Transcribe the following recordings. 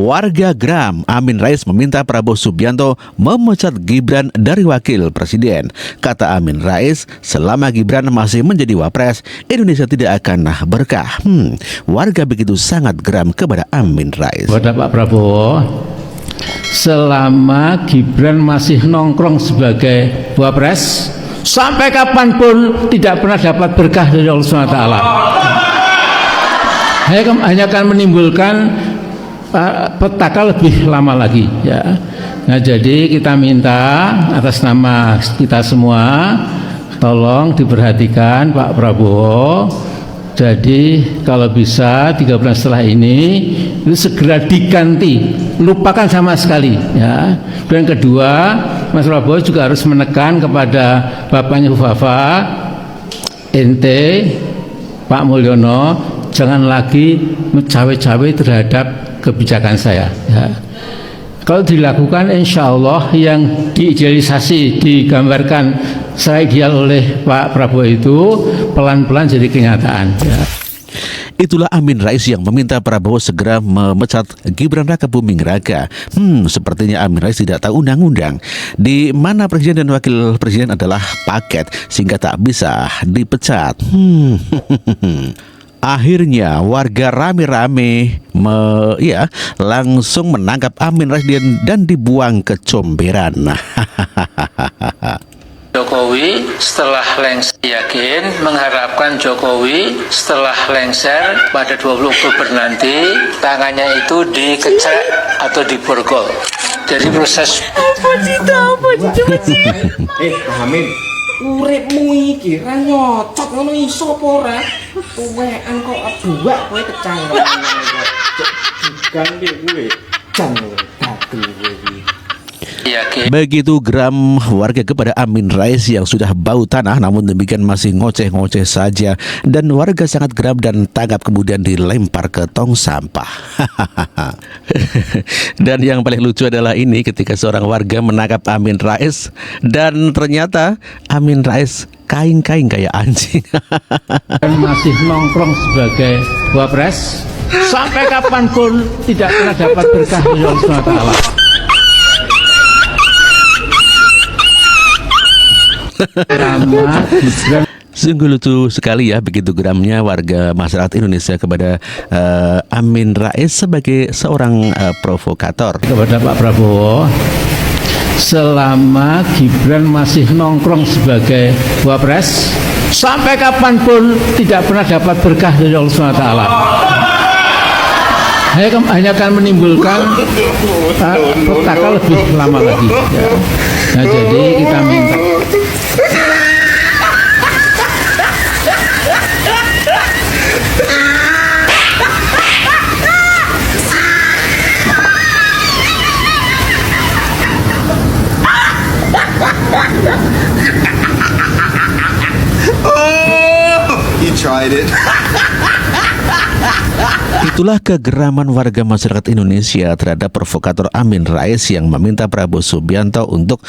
Warga geram, Amin Rais meminta Prabowo Subianto memecat Gibran dari wakil presiden. Kata Amin Rais, selama Gibran masih menjadi wapres, Indonesia tidak akan berkah. Warga begitu sangat geram kepada Amin Rais. Kepada Pak Prabowo, selama Gibran masih nongkrong sebagai wapres, sampai kapanpun tidak pernah dapat berkah dari Allah SWT. Hanya akan menimbulkan petaka lebih lama lagi, ya. Nah, jadi kita minta atas nama kita semua, tolong diperhatikan Pak Prabowo. Jadi kalau bisa 3 bulan setelah ini itu segera diganti, lupakan sama sekali, ya. Dan kedua, Mas Prabowo juga harus menekan kepada bapaknya Hufafa, ente Pak Mulyono, jangan lagi mencawe-cawe terhadap kebijakan saya, ya. Kalau dilakukan, insya Allah yang diidealisasi, digambarkan secara ideal oleh Pak Prabowo itu pelan-pelan jadi kenyataan, ya. Itulah Amin Rais yang meminta Prabowo segera memecat Gibran Raka Buming Raka. Sepertinya Amin Rais tidak tahu undang-undang, di mana presiden dan wakil presiden adalah paket, sehingga tak bisa dipecat. Akhirnya warga rame-rame langsung menangkap Amin Rais dan dibuang ke comberan. Jokowi setelah lengser, yakin mengharapkan Jokowi setelah lengser pada 20 Oktober nanti tangannya itu dikecek atau diborgol. Jadi proses Amin, uripmu iki ra nyocot ngono iso apa ora? Tuwekan kok buak kowe kecangkem. Bukan kowe jan dagel kowe iki. Begitu geram warga kepada Amin Rais yang sudah bau tanah, namun demikian masih ngoceh-ngoceh saja, dan warga sangat geram dan tanggap kemudian dilempar ke tong sampah. Dan yang paling lucu adalah ini, ketika seorang warga menangkap Amin Rais dan ternyata Amin Rais kain-kain kayak anjing. Dan masih nongkrong sebagai wapres, sampai kapanpun tidak pernah dapat berkah dari Allah SWT. Sungguh lucu sekali ya, begitu geramnya warga masyarakat Indonesia kepada Amin Rais sebagai seorang provokator. Kepada Pak Prabowo, selama Gibran masih nongkrong sebagai wapres, sampai kapanpun tidak pernah dapat berkah dari Allah SWT. Hanya akan menimbulkan petaka lebih lama lagi, ya. Nah, jadi kita minta You tried it. Itulah kegeraman warga masyarakat Indonesia terhadap provokator Amin Rais yang meminta Prabowo Subianto untuk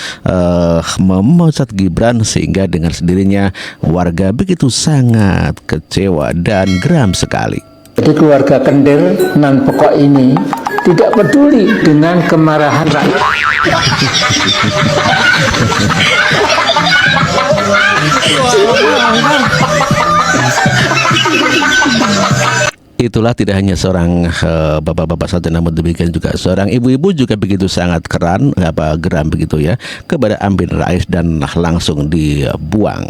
memecat Gibran, sehingga dengan sendirinya warga begitu sangat kecewa dan geram sekali. Jadi keluarga Kendir nan pokok ini tidak peduli dengan kemarahan rakyat. Itulah tidak hanya seorang bapak-bapak saja, namun demikian juga seorang ibu-ibu juga begitu sangat geram begitu ya kepada Amin Rais dan langsung dibuang.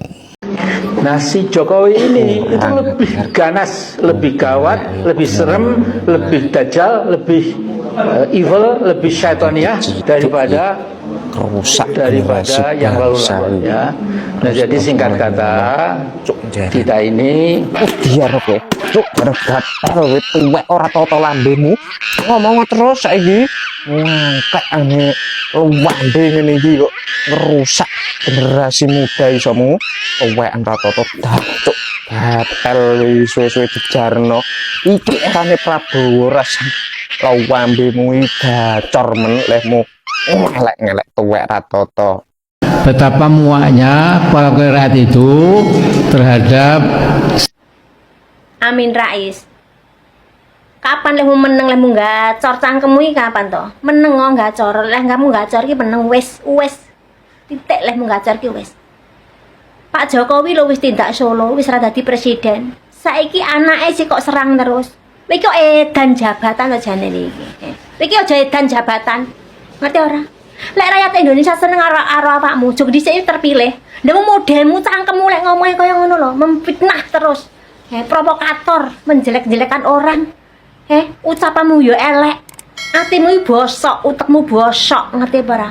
Nah, si Jokowi ini itu lebih ganas, lebih gawat, lebih serem, lebih dajjal, lebih evil, lebih syaitoniah daripada yang lalu-lalu, ya. Nah, jadi singkat kata, kita ini Biar kowe cuk gatel wit tuwek ora tata lambemu. Ngomong terus saiki ngangkek ane lambe ngene iki kok ngerusak generasi muda isomu. Tuwek ora tata cuk gatel suwe-suwe dijarno. Iki erane Prabowo ras lambemu iki gacor men lehmu. Ngelek-ngelek tuwek ra tata. betapa muaknya para rakyat itu terhadap Amin Rais. Kapan lemu meneng lemu gacor cangkemmu iki kapan to? Meneng kok gacor. Lah kamu gacor iki meneng wis. Titik lemu gacor ki wis. Pak Jokowi lho wis tindak solo, wis ra dadi presiden. Saiki anake sih kok serang terus. Kowe iki kok edan jabatan to jane iki. Kowe iki aja edan jabatan. Ngerti ora? Lek rakyat Indonesia seneng karo awakmu, jog dhisik terpilih. Ndemu modelmu cangkemmu lek ngomongnya kaya ngono lho, memfitnah terus. Provokator, menjelek-jelekan orang. Ucapanmu yo elek. Atimu bosok, utekmu bosok, ngerti apa ora?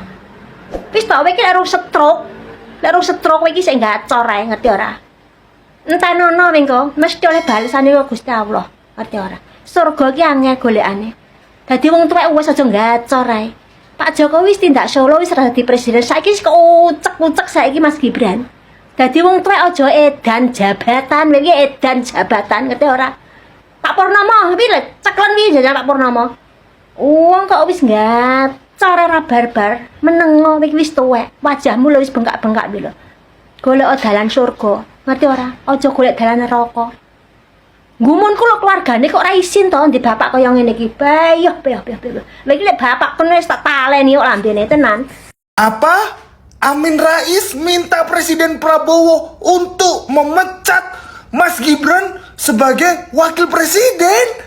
Wis tok kowe iki lek stroke. Lek stroke kowe iki sing gacor ae, ngerti ora? Entanono mengko mesti oleh balesane karo Gusti Allah, ngerti ora? Surga ki angel golekane. Dadi wong tuwek wis aja gacor ae. Pak Jokowi wis tindak solo wis ora dadi presiden. Saiki wis kok ucek-ucek saiki Mas Gibran. Dadi wong tuwek aja edan jabatan, kowe iki edan jabatan, ngerti ora? Pak Purnomo, piye ceklen piye jajan Pak Purnomo? Wong kok wis gacor ora barbar, menengo iki wis tuwek. Wajahmu lho wis bengkak-bengkak piye lho. Golek dalan surga, ngerti ora? Aja golek dalan neraka. Gumunku lho keluargane kok ra isin to ndek bapak kaya ngene iki. Bayoh. Lha iki lek bapak kono wis tak taleni kok lambene tenan. Apa? Amin Rais minta Presiden Prabowo untuk memecat Mas Gibran sebagai wakil presiden.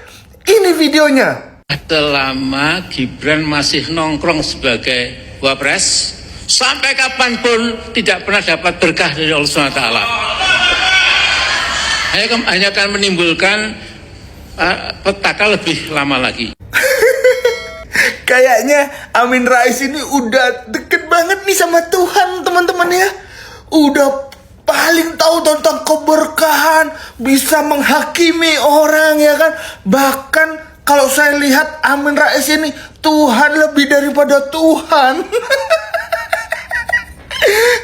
Ini videonya. Selama Gibran masih nongkrong sebagai wapres, sampai kapanpun tidak pernah dapat berkah dari Allah SWT. Hanya akan menimbulkan petaka lebih lama lagi. Kayaknya Amin Rais ini udah deket banget nih sama Tuhan, teman-teman ya. Udah paling tahu tentang keberkahan, bisa menghakimi orang ya kan. Bahkan kalau saya lihat Amin Rais ini Tuhan lebih daripada Tuhan.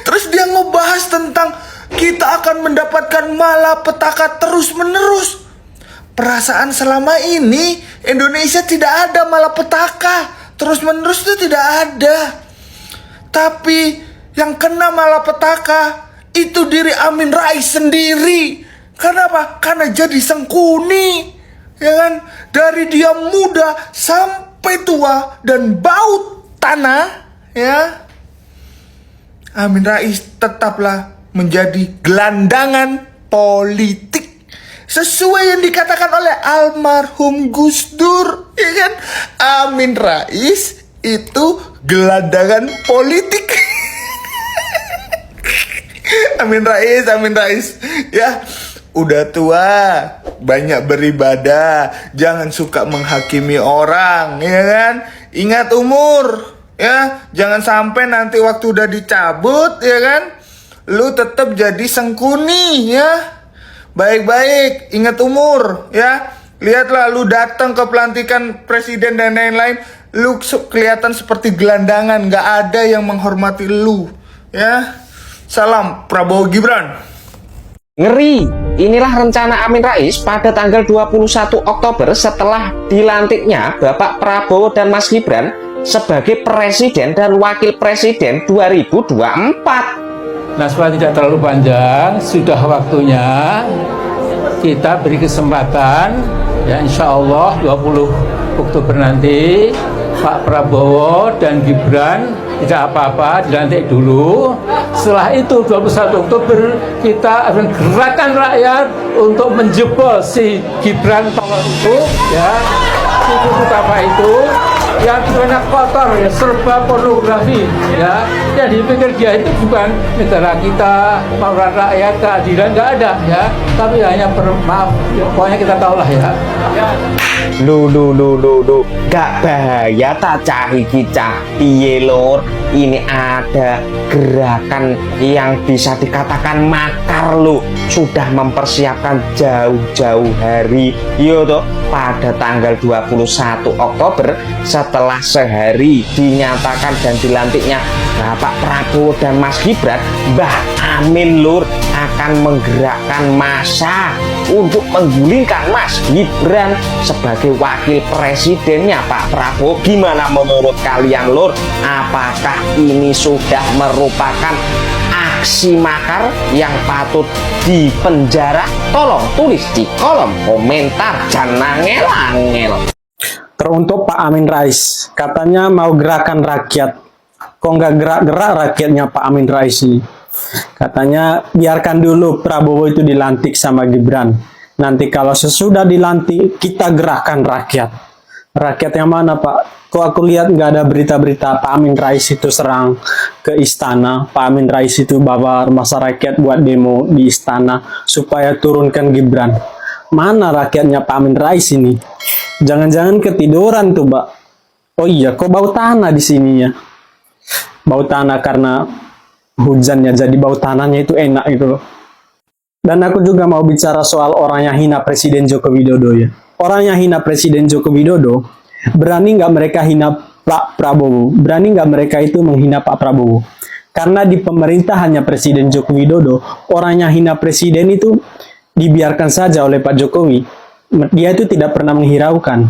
Terus dia ngebahas tentang kita akan mendapatkan malapetaka terus-menerus. Perasaan selama ini Indonesia tidak ada malapetaka terus-menerus, itu tidak ada. Tapi yang kena malapetaka itu diri Amin Rais sendiri. Kenapa? Karena jadi sengkuni, ya kan? Dari dia muda sampai tua dan bau tanah, ya. Amin Rais tetaplah menjadi gelandangan politik. Sesuai yang dikatakan oleh almarhum Gus Dur, ya kan? Amin Rais itu gelandangan politik. Amin Rais, ya udah tua, banyak beribadah, jangan suka menghakimi orang, ya kan? Ingat umur, ya, jangan sampai nanti waktu udah dicabut, ya kan? Lu tetap jadi sengkuni, ya. Baik-baik, ingat umur, ya. Lihatlah lu datang ke pelantikan presiden dan lain-lain, lu kelihatan seperti gelandangan, gak ada yang menghormati lu, ya. Salam Prabowo Gibran. Ngeri, inilah rencana Amin Rais pada tanggal 21 Oktober setelah dilantiknya Bapak Prabowo dan Mas Gibran sebagai presiden dan wakil presiden 2024. Nah, supaya tidak terlalu panjang, sudah waktunya kita beri kesempatan, ya insya Allah 20 Oktober nanti Pak Prabowo dan Gibran tidak apa-apa, dilantik dulu. Setelah itu 21 Oktober kita akan gerakan rakyat untuk menjebol si Gibran tolol itu, ya, si apa itu yang banyak kotor, ya, serba pornografi, ya. Yang dipikir dia itu bukan negara kita, mauran rakyat, keadilan, nggak ada, ya. Tapi hanya maaf, ya, pokoknya kita tahulah, ya. Lu gak bahaya tak cahi kicah piye lor. Ini ada gerakan yang bisa dikatakan makar lu, sudah mempersiapkan jauh-jauh hari. Yo toh, pada tanggal 21 Oktober setelah sehari dinyatakan dan dilantiknya Bapak Prabowo dan Mas Gibran, Mbah Amin lur akan menggerakkan massa untuk menggulingkan Mas Gibran sebagai wakil presidennya Pak Prabowo. Gimana menurut kalian lur? Apakah ini sudah merupakan aksi makar yang patut dipenjara? Tolong tulis di kolom komentar, jangan angel-angel. Teruntuk Pak Amin Rais, katanya mau gerakan rakyat. Kok nggak gerak-gerak rakyatnya Pak Amin Rais ini? Katanya biarkan dulu Prabowo itu dilantik sama Gibran. Nanti kalau sesudah dilantik, kita gerakan rakyat. Rakyat yang mana Pak? Kok aku lihat nggak ada berita-berita Pak Amin Rais itu serang ke istana. Pak Amin Rais itu bawa masa rakyat buat demo di istana supaya turunkan Gibran. Mana rakyatnya Pak Amin Rais ini? Jangan-jangan ketiduran tuh Pak. Oh iya, kok bau tanah di sininya? Bau tanah karena hujannya, jadi bau tanahnya itu enak gitu loh. Dan aku juga mau bicara soal orang yang hina Presiden Joko Widodo ya. Orang yang hina Presiden Joko Widodo, berani nggak mereka hina Pak Prabowo? Berani nggak mereka itu menghina Pak Prabowo? Karena di pemerintahannya Presiden Joko Widodo, orang yang hina Presiden itu dibiarkan saja oleh Pak Jokowi. Dia itu tidak pernah menghiraukan.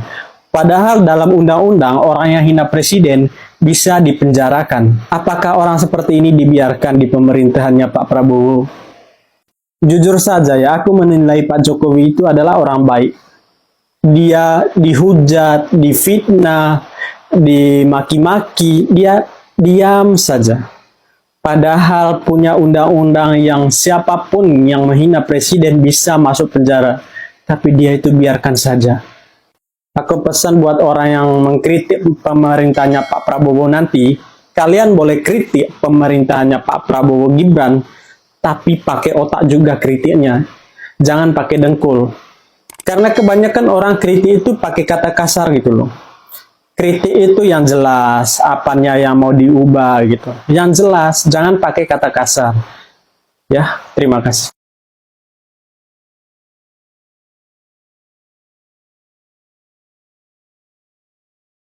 Padahal dalam undang-undang orang yang hina Presiden bisa dipenjarakan. Apakah orang seperti ini dibiarkan di pemerintahannya Pak Prabowo? Jujur saja ya, aku menilai Pak Jokowi itu adalah orang baik. Dia dihujat, difitnah, dimaki-maki, dia diam saja. Padahal punya undang-undang yang siapapun yang menghina presiden bisa masuk penjara. Tapi dia itu biarkan saja. Aku pesan buat orang yang mengkritik pemerintahnya Pak Prabowo nanti, kalian boleh kritik pemerintahannya Pak Prabowo Gibran, tapi pakai otak juga kritiknya. Jangan pakai dengkul. Karena kebanyakan orang kritik itu pakai kata kasar gitu loh. Kritik itu yang jelas, apanya yang mau diubah gitu. Yang jelas, jangan pakai kata kasar. Ya, terima kasih.